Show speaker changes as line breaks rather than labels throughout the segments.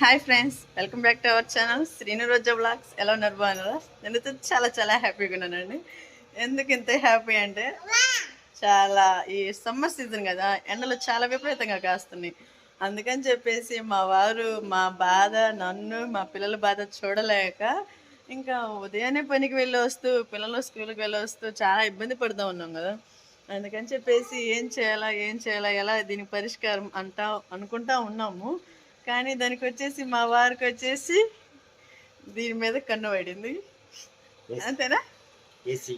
Hi friends, welcome back to our channel Srinu Roja blogs. ఎలా ఉన్నారు? బాగున్నారా? నేనైతే చాలా హ్యాపీగా ఉన్నానండి. ఎందుకు ఇంత హ్యాపీ అంటే చాలా ఈ సమ్మర్ సీజన్ కదా, ఎండలు చాలా విపరీతంగా కాస్తున్నాయి. అందుకని చెప్పేసి మా వారు మా బాధ, నన్ను మా పిల్లల బాధ చూడలేక ఇంకా ఉదయాన్నే పనికి వెళ్ళి వస్తూ పిల్లలు స్కూల్కి వెళ్ళి వస్తూ చాలా ఇబ్బంది పడుతూ ఉన్నాం కదా. అందుకని చెప్పేసి ఏం చేయాలా ఎలా దీనికి పరిష్కారం అంటా అనుకుంటా ఉన్నాము. కానీ దానికి వచ్చేసి మా వారికి వచ్చేసి దీని మీద కన్ను పడింది. అంతేనా?
ఏసీ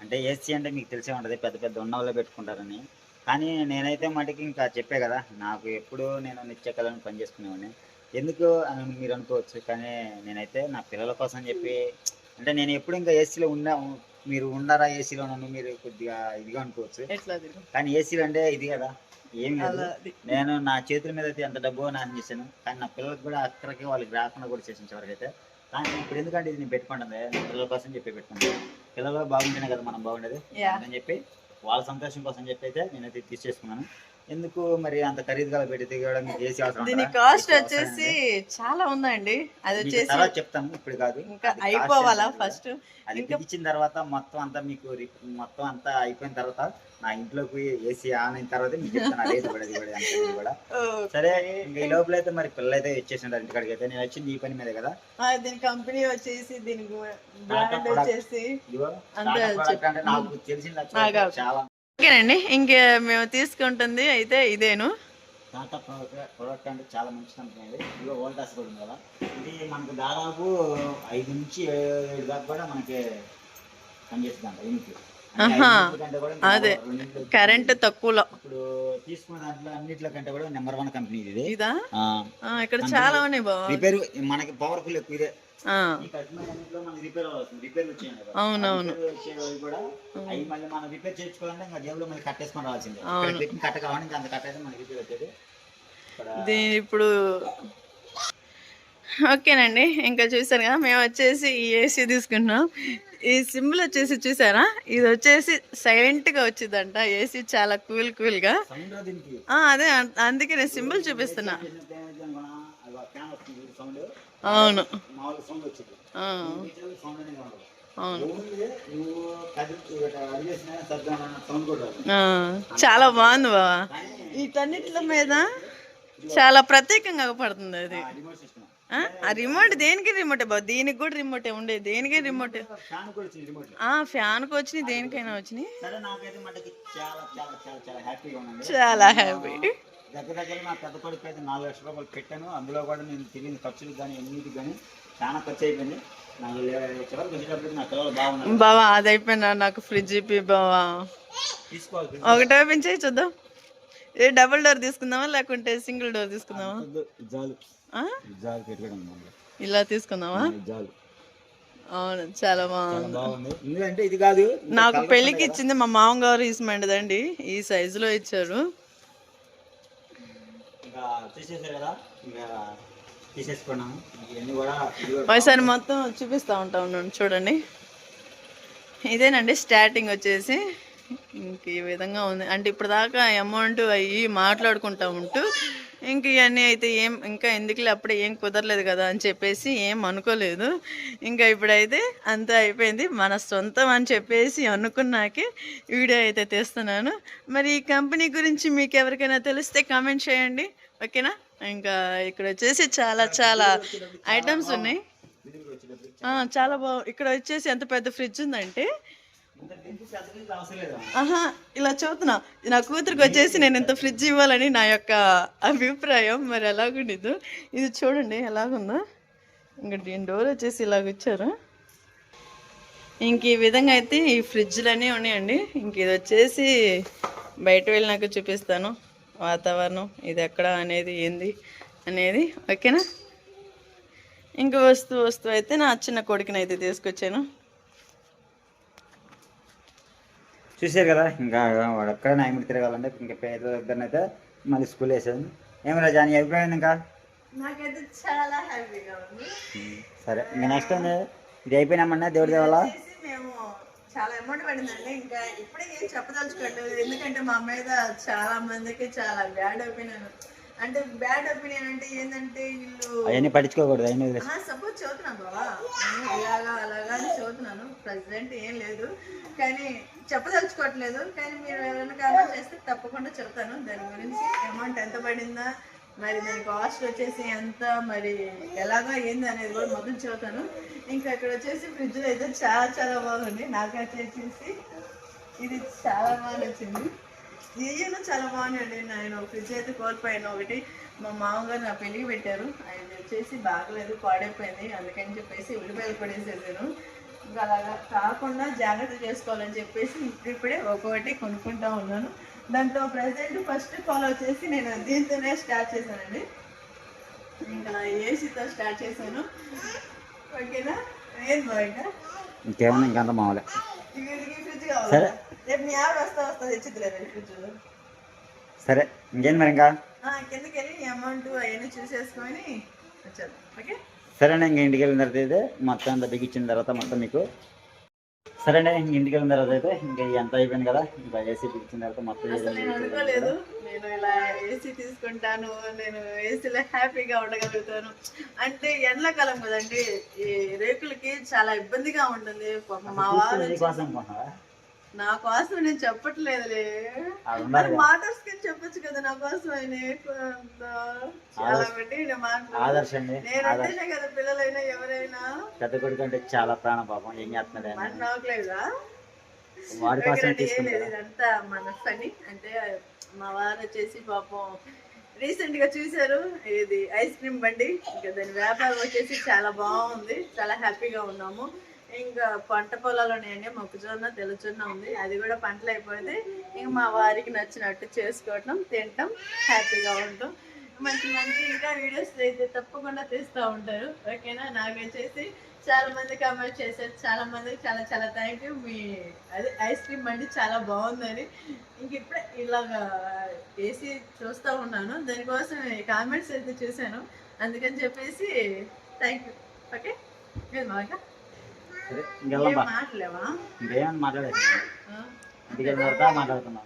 అంటే ఏసీ అంటే మీకు తెలిసే ఉంటుంది, పెద్ద పెద్ద ఉన్న వాళ్ళే పెట్టుకుంటారని. కానీ నేనైతే మటుకు ఇంకా చెప్పే కదా, నాకు ఎప్పుడు నేను నిత్యకళను పనిచేసుకునేవాడిని. ఎందుకు అని మీరు అనుకోవచ్చు, కానీ నేనైతే నా పిల్లల కోసం చెప్పి అంటే నేను ఎప్పుడు ఇంకా ఏసీలో మీరు ఉన్నారా ఏసీలో నన్ను మీరు కొద్దిగా ఇదిగా అనుకోవచ్చు. కానీ ఏసీలో అంటే ఇది కదా, ఏం లేదు. నేను నా చేతుల మీద అయితే ఎంత డబ్బు అని చేశాను, కానీ నా పిల్లలకు కూడా అక్కడికి వాళ్ళకి రాకుండా కూడా చేసిన చివరికైతే. కానీ ఇప్పుడు ఎందుకంటే ఇది నేను పెట్టుకుంటుంది పిల్లల కోసం చెప్పి పెట్టుకుంటాను. పిల్లలు బాగుంటేనే కదా మనం బాగుండేది అని చెప్పి వాళ్ళ సంతోషం కోసం చెప్పి అయితే నేనైతే తీసేసుకున్నాను. ఎందుకు మరి అంత ఖరీదుగా పెట్టి ఏసీ అవసరం?
దీని కాస్ట్ వచ్చేసి చాలా ఉందండి. అది వచ్చేసి
తర్వాత చెప్తాను, ఇప్పుడు కాదు.
ఇంకా అయిపోవాలా ఫస్ట్.
అది ఇచ్చిన తర్వాత మొత్తం అంతా మీకు మొత్తం అంతా అయిపోయిన తర్వాత నా ఇంట్లోకి ఏసీ ఆన్ అయిన తర్వాత మీకు చెప్తాను రేటు కూడా. సరే, ఇంకా ఈ లోపల అయితే మరి పిల్లలు అయితే వచ్చేసింటారు ఇంటికాడికి. అయితే నేను వచ్చింది ఈ పని మీద కదా.
దీని కంపెనీ వచ్చేసి దీని బ్రాండ్ వచ్చేసి
నాకు తెలిసింది చాలా.
ఓకేనండి, ఇంకే మేము తీసుకుంటుంది అయితే ఇదేను.
టాటా ప్రోడక్ట్ అంటే చాలా మంచి కంపెనీ అది. ఇదిగో వోల్టాస్ కూడా ఉంది కదా, ఇది మనకు దాదాపు 5 నుంచి 7 దాకా కూడా మనకి పనిచేస్తుంది యూనిట్.
అదే కరెంట్ తక్కువలో
ఇప్పుడు తీసుకున్న దాంట్లో అన్నిట్లో కంటే కూడా నెంబర్ 1 కంపెనీ ఇది.
ఇదా ఇక్కడ చాలా ఉన్నాయి బాబు.
రిపేర్ మనకి పవర్ఫుల్ ఎక్కువ ఇదే.
అవునవును,
కూడా అవి మళ్ళీ మనం రిపేర్ చేసుకోవాలంటే ఇంకా జేబులో మళ్ళీ కట్టేసుకొని రావాల్సిందే. కట్ట కావాలి, ఇంకా అంత కట్టేసి మనకి రిపేర్ వచ్చేది.
ఇప్పుడు ఓకేనండి, ఇంకా చూసారు కదా, మేము వచ్చేసి ఈ ఏసీ తీసుకుంటున్నాం. ఈ సింబల్ వచ్చేసి చూసారా, ఇది వచ్చేసి సైలెంట్ గా వచ్చిందంట ఏసీ, చాలా కూల్ గా. అదే అందుకే నేను సింబల్ చూపిస్తున్నా. అవును చాలా బాగుంది బాబా. వీటన్నిటిల మీద చాలా ప్రత్యేకంగా పడుతుంది అది. ఆ రిమోట్ దేనికి రిమోటే బాబు, దీనికి కూడా రిమోటే ఉండేది. దేనికి రిమోట్? ఫ్యాన్ కు వచ్చినాయి, దేనికైనా వచ్చినాయి. చాలా హ్యాపీ.
దగ్గర నా పెద్ద కొడుకు అయితే 4 లక్షల రూపాయలు పెట్టాను. అందులో కూడా నేను తిరిగిన ఖర్చులకు కానీ ఎన్నిటికి కానీ చాలా ఖర్చు అయిపోయింది. చివరికి వచ్చేటప్పటికి నా పిల్లలు బాగున్నారు
బావా. అది అయిపోయినా నాకు ఫ్రిడ్జ్ బావా
తీసుకోవాలి.
ఒకటే పెంచే చూద్దాం. ఏ డబుల్ డోర్ తీసుకుందామా లేకుంటే సింగిల్ డోర్ తీసుకుందామా? ఇలా తీసుకుందామా? అవును, చాలా బాగుంది.
ఎందుకంటే ఇది కాదు,
నాకు పెళ్లికి ఇచ్చింది మా మామగారు ఇసమండదండి. ఈ సైజులో ఇచ్చారు. ఒకసారి మొత్తం చూపిస్తూ ఉంటాను చూడండి. ఇదేనండి స్టార్టింగ్ వచ్చేసి ఇంక ఈ విధంగా ఉంది. అంటే ఇప్పుడు దాకా అమౌంట్ అయ్యి మాట్లాడుకుంటా ఉంటూ ఇంక ఇవన్నీ అయితే ఇంకా ఎందుకులే, అప్పుడే ఏం కుదరలేదు కదా అని చెప్పేసి ఏం అనుకోలేదు. ఇంకా ఇప్పుడైతే అంతా అయిపోయింది, మన సొంతం అని చెప్పేసి అనుకున్నాకే వీడియో అయితే తీస్తున్నాను. మరి ఈ కంపెనీ గురించి మీకు ఎవరికైనా తెలిస్తే కామెంట్ చేయండి, ఓకేనా? ఇంకా ఇక్కడ వచ్చేసి చాలా ఐటమ్స్ ఉన్నాయి. చాలా బాగుంది. ఇక్కడ వచ్చేసి ఎంత పెద్ద ఫ్రిడ్జ్ ఉందంటే, ఇలా చూస్తున్నా, నా కూతురికి వచ్చేసి నేను ఇంత ఫ్రిడ్జ్ ఇవ్వాలని నా యొక్క అభిప్రాయం. మరి ఎలాగుండిద్దు ఇది చూడండి, ఎలాగుందో. ఇంకా దీని డోర్ వచ్చేసి ఇలాగ ఇచ్చారు. ఇంక ఈ విధంగా అయితే ఈ ఫ్రిడ్జ్లన్నీ ఉన్నాయండి. ఇంక ఇది వచ్చేసి బయట వెళ్ళినాక చూపిస్తాను వాతావరణం, ఇది ఎక్కడ అనేది ఏంది అనేది, ఓకేనా? ఇంక వస్తువు అయితే నా చిన్న కొడుకుని అయితే తీసుకొచ్చాను.
చూసారు కదా, ఇంకా వాడు ఎక్కడ నాయముడి తిరగాలంటే ఇంకా పేద దగ్గరనైతే మళ్ళీ స్కూల్ వేసాను. ఏమి రాజా నీ అభిప్రాయం? ఇంకా
నాకైతే చాలా హ్యాపీగా ఉంది.
సరే, ఇంకా నెక్స్ట్ ఇది అయిపోయినామన్నా దేవుడి దేవాలా
మేము చాలా అమౌంట్ పడిందండి. ఇంకా ఇప్పుడే ఏం చెప్పదలుచుకోండి, ఎందుకంటే మా మీద చాలా మందికి చాలా బ్యాడ్ ఒపీనియన్ అంటే బ్యాడ్ ఒపీనియన్ అంటే ఏంటంటే వీళ్ళు
అవన్నీ పట్టించుకోకూడదు, అవన్నీ వదిలేసి.
సపోజ్ చదువుతున్నాను బావా, నేను ఇలాగా అలాగా అని చదువుతున్నాను. ప్రజెంట్ ఏం లేదు, కానీ చెప్పదలుచుకోవట్లేదు. కానీ మీరు ఎవరైనా కామెంట్ చేస్తే తప్పకుండా చెప్తాను. దాని గురించి అమౌంట్ ఎంత పడిందా, మరి దాని కాస్ట్ వచ్చేసి ఎంత, మరి ఎలాగా ఏంది అనేది కూడా మొత్తం చెబుతాను. ఇంకా ఇక్కడ వచ్చేసి ఫ్రిడ్జ్ అయితే చాలా చాలా బాగుంది. నాకు వచ్చేసి ఇది చాలా బాగా నచ్చింది. ఏమైనా చాలా బాగుందండి. నేను ఫ్రిడ్జ్ అయితే కోల్పోయాను. ఒకటి మా మామగారు నా పెళ్ళికి పెట్టారు, అది వచ్చేసి బాగలేదు, పాడైపోయింది. అందుకని చెప్పేసి ఉల్లిపాయలు పడేసేసాను. ఇంకా అలాగా కాకుండా జాగ్రత్త చేసుకోవాలని చెప్పేసి ఇప్పుడిప్పుడే ఒక్కొక్కటి కొనుక్కుంటా ఉన్నాను. దాంట్లో ప్రజెంట్ ఫస్ట్ ఫాలో వచ్చేసి నేను దీంతోనే స్టార్ట్ చేశానండి. ఇంకా ఏసీతో స్టార్ట్ చేశాను. ఓకేనా, ఏం బాగా
ఇంకేమన్నా ఇంకంత మామూలే.
వీడికి ఫ్రిడ్జ్ కావాలి. రేపు మీ ఆవిడ వస్తా తెచ్చిద్దులేదు ఫ్రిడ్జ్.
సరే, ఇంకేం మరి ఇంకా
కిందకి వెళ్ళి అమౌంట్ అవన్నీ చూసేసుకొని వచ్చాను. ఓకే
సరేనా, ఇంక ఇంటికి వెళ్ళిన తర్వాత అయితే మొత్తం అంతా బిగించిన తర్వాత మొత్తం మీకు సరేనే. ఇంక ఇంటికి వెళ్ళిన తర్వాత అయితే ఇంకా ఎంత అయిపోయింది కదా, ఇంకా ఏసీ బిగించిన తర్వాత మొత్తం
అసలు నేను అనుకోలేదు నేను ఇలా ఏసీ తీసుకుంటాను, నేను ఏసీలో హ్యాపీగా ఉండగలుగుతాను. అంటే ఎండాకాలం కదండి, ఈ రేకులకి చాలా ఇబ్బందిగా ఉంటుంది. మా వారు నా కోసం నేను చెప్పట్లేదులే, మాటర్స్ కి చెప్పొచ్చు కదా నా కోసం. చాలా పెట్టి నేనంటేనే కదా పిల్లలైనా ఎవరైనా.
పెద్ద కొడుకు అంటే చాలా ప్రాణం పాపం, ఏం చేస్తున్నాడు
నవ్వలేదా? ఇదంతా మన పని. అంటే మా వారు వచ్చేసి పాపం రీసెంట్ గా చూసారు, ఇది ఐస్ క్రీమ్ బండి. ఇంకా దాని వ్యాపారం వచ్చేసి చాలా బాగుంది, చాలా హ్యాపీగా ఉన్నాము. ఇంకా పంట పొలాలు ఉన్నాయండి, మొక్కజొన్న తెల్లజొన్న ఉంది. అది కూడా పంటలు అయిపోతే ఇంక మా వారికి నచ్చినట్టు చేసుకోవటం, తినటం, హ్యాపీగా ఉండటం. మంచి మంచి ఇంకా వీడియోస్ అయితే తప్పకుండా తీస్తూ ఉంటారు. ఓకేనా, నాకు వచ్చేసి చాలా మంది కామెంట్ చేశారు, చాలా మందికి చాలా చాలా థ్యాంక్ యూ. మీ అదే ఐస్ క్రీమ్ బండి చాలా బాగుందని. ఇంక ఇప్పుడే ఇలాగా వేసి చూస్తూ ఉన్నాను, దానికోసం కామెంట్స్ అయితే చూశాను, అందుకని చెప్పేసి థ్యాంక్ యూ. ఓకే బాగా మాట్లాడలేవా?
ఇంకేమన్నా మాట్లాడేది ఇంటికి వెళ్ళిన తర్వాత మాట్లాడుతున్నా.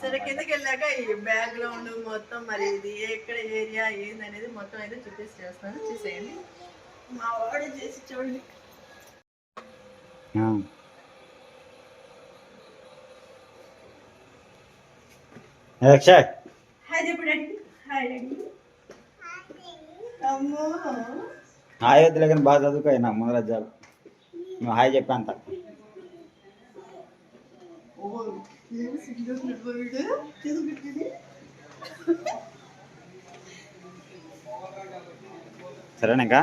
సరే, కిందకి వెళ్ళాక ఈ బ్యాక్గ్రౌండ్ మొత్తం, మరి ఇది ఎక్కడ ఏరియా ఏంది అనేది మొత్తం అయితే చూపిస్తే చేస్తాను, చూసేయండి. మా వాడు చేసి చూడండి. హాయ్ చెప్పు డాడీ. Hi daddy. అమ్మో
హాయ్ వద్దులే కానీ బాగా చదువుకో, నా ముందర జాబ్. నువ్వు హాయ్ చెప్పా అంత. సరేనా ఇంకా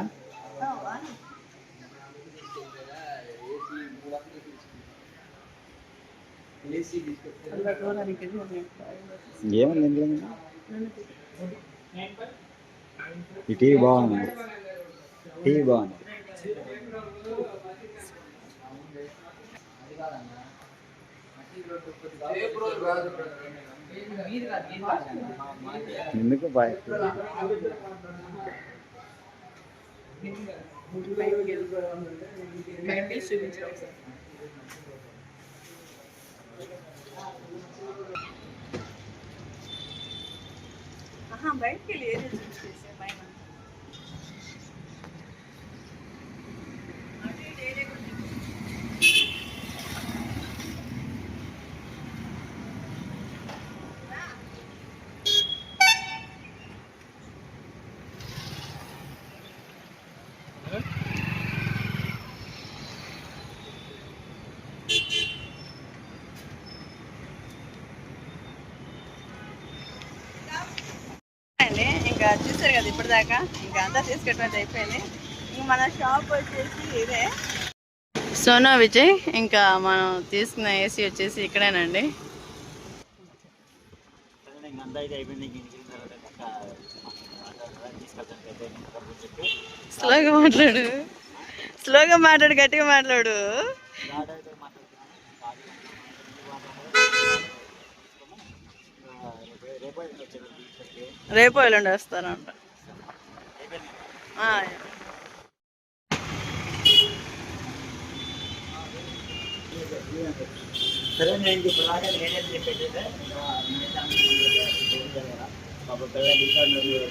ఏముంది ఇంట్లో ఈ టీవీ బాగుంది, టీవీ బాగుంది. ఎందుకు బాయ్
బయటకి వెళ్ళి ఏరియా చూసేసే పైన ఇంకా చూసారు కదా ఇప్పటిదాకా. ఇంకా అంతా తీసుకెట్టడం అయిపోయింది. ఇంక మన షాప్ వచ్చేసి ఇదే సోనా విజయ్. ఇంకా మనం తీసుకున్న ఏసీ వచ్చేసి ఇక్కడేనండి. స్లోగా మాట్లాడు, స్లోగా మాట్లాడు, గట్టిగా మాట్లాడు. రేపు ఎల్లుండి వస్తారంట.
సరే, నేను ఇప్పుడు చెప్పేది పాప పిల్లలు ఇంకా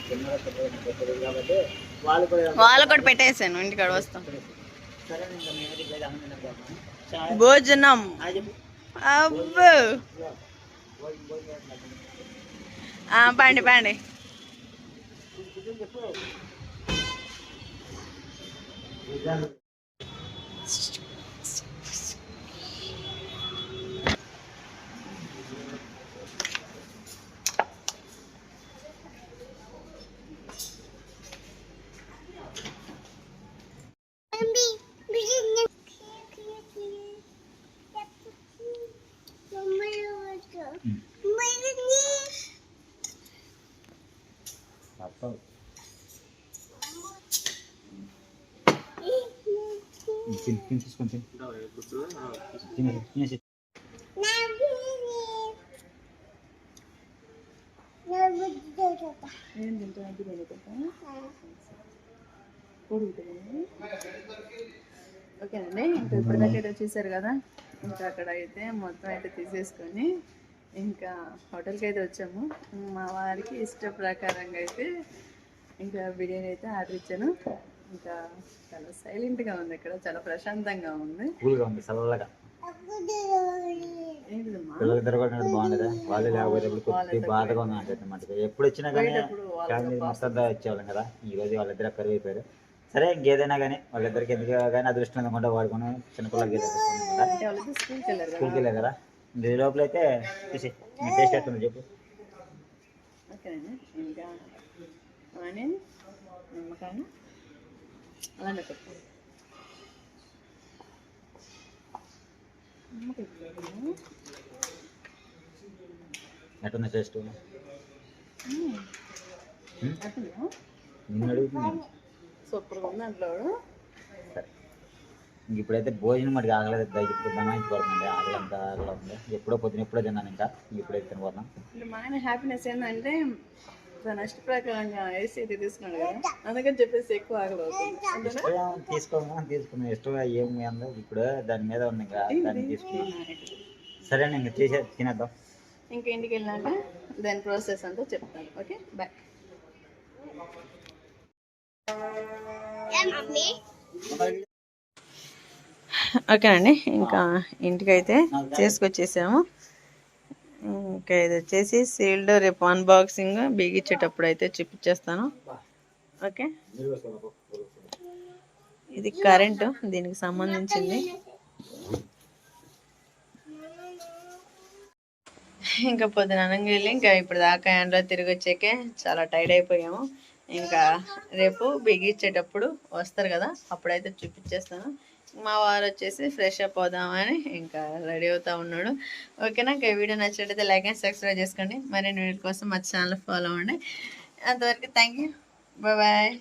చిన్నగా పెట్టలేదు కాబట్టి
వాళ్ళు కూడా పెట్టేసాను ఇంటికాడ వస్తాం.
సరే ఇంకా మేము ఇట్లా అన్నం తిన్నాం.
భోజనం
చెప్పు
అబ్బో పండి పండి.
చెప్పు తీసుకొని తినేసి
ఓకేనండి. ఇంకా ఇప్పటిదాకా చూసారు కదా. ఇంకా అక్కడ అయితే మొత్తం అయితే తీసేసుకొని ఇంకా హోటల్కి అయితే వచ్చాము. మా వారికి ఇష్ట ప్రకారంగా అయితే ఇంకా బిర్యానీ అయితే ఆర్డర్ ఇచ్చాను. ఇంకా చాలా సైలెంట్గా ఉంది, ఇక్కడ చాలా ప్రశాంతంగా ఉంది,
కూల్గా ఉంది, చల్లగా.
ఏంటిదమ్మా
పిల్లలిద్దరు కూడా బాగుండదు, వాళ్ళు లేకపోతే కొద్ది బాధగా ఉంది అన్నమాట. ఎప్పుడు వచ్చినా కానీ ఫ్యామిలీ మొత్తం వచ్చేవాళ్ళం కదా. ఈ రోజు వాళ్ళిద్దరు కరువు అయిపోయారు. సరే ఇంకేదైనా కానీ వాళ్ళిద్దరికి ఎందుకు కానీ అదృష్టం అనుకుంటా వాడుకుని చిన్నపిల్లలకి స్కూల్కి వెళ్ళారు కదా. ఈ లోపల అయితే చూసి టేస్ట్ ఎట్టుంది చెప్పు.
ఓకేనండి. ఇంకా ఆనియన్ నిమ్మకాయ అలానే పెట్టు.
ఎట్టుంది టేస్ట్? నిన్ను అడుగుతుంది.
సూపర్గా ఉంది దాంట్లో.
సరే ఇంక ఇప్పుడైతే భోజనం మటుకు ఆగలేదు, ఇప్పుడు దమాయించుకోవద్దండి. ఆగలంతా ఆగలా ఉంది. ఎప్పుడో పొద్దున ఎప్పుడో తిన్నాను, ఇంకా ఇప్పుడైతే తినబోతున్నాం.
మా ఆయన హ్యాపీనెస్ ఏంటంటే తన ఇష్ట ప్రకారంగా ఏసీ అయితే తీసుకున్నాడు కదా, అందుకని చెప్పేసి ఎక్కువ ఆకలి అవుతుంది.
తీసుకున్నాం ఇష్టంగా ఏమి అందో ఇప్పుడు దాని మీద ఉంది, ఇంకా దాన్ని తీసుకున్నాం. సరే ఇంకా చేసే తినేద్దాం.
ఇంకా ఇంటికి వెళ్ళినాక దాని ప్రాసెస్ అంతా చెప్తాను. Okay bye. ఓకేనండి. ఇంకా ఇంటికైతే తీసుకొచ్చేసాము. ఇంకా ఇది వచ్చేసి సీల్డ్, రేపు అన్బాక్సింగ్ బిగించేటప్పుడు అయితే చూపించేస్తాను. ఓకే, ఇది కరెంటు, దీనికి సంబంధించింది. ఇంకా పొద్దున అనంగా వెళ్ళి ఇంకా ఇప్పుడు దాకా ఎండలో తిరిగి వచ్చాకే చాలా టైర్డ్ అయిపోయాము. ఇంకా రేపు బిగించేటప్పుడు వస్తారు కదా, అప్పుడైతే చూపించేస్తాను. మా వారు వచ్చేసి ఫ్రెష్ అప్ అవుదామని ఇంకా రెడీ అవుతూ ఉన్నాడు. ఓకేనా. ఇంకా వీడియో నచ్చినట్లయితే లైక్ అండ్ సబ్స్క్రైబ్ చేసుకోండి. మరిన్ని వీడియో కోసం మా ఛానల్ ఫాలో అవ్వండి. అంతవరకు థ్యాంక్ యూ, బాయ్ బాయ్.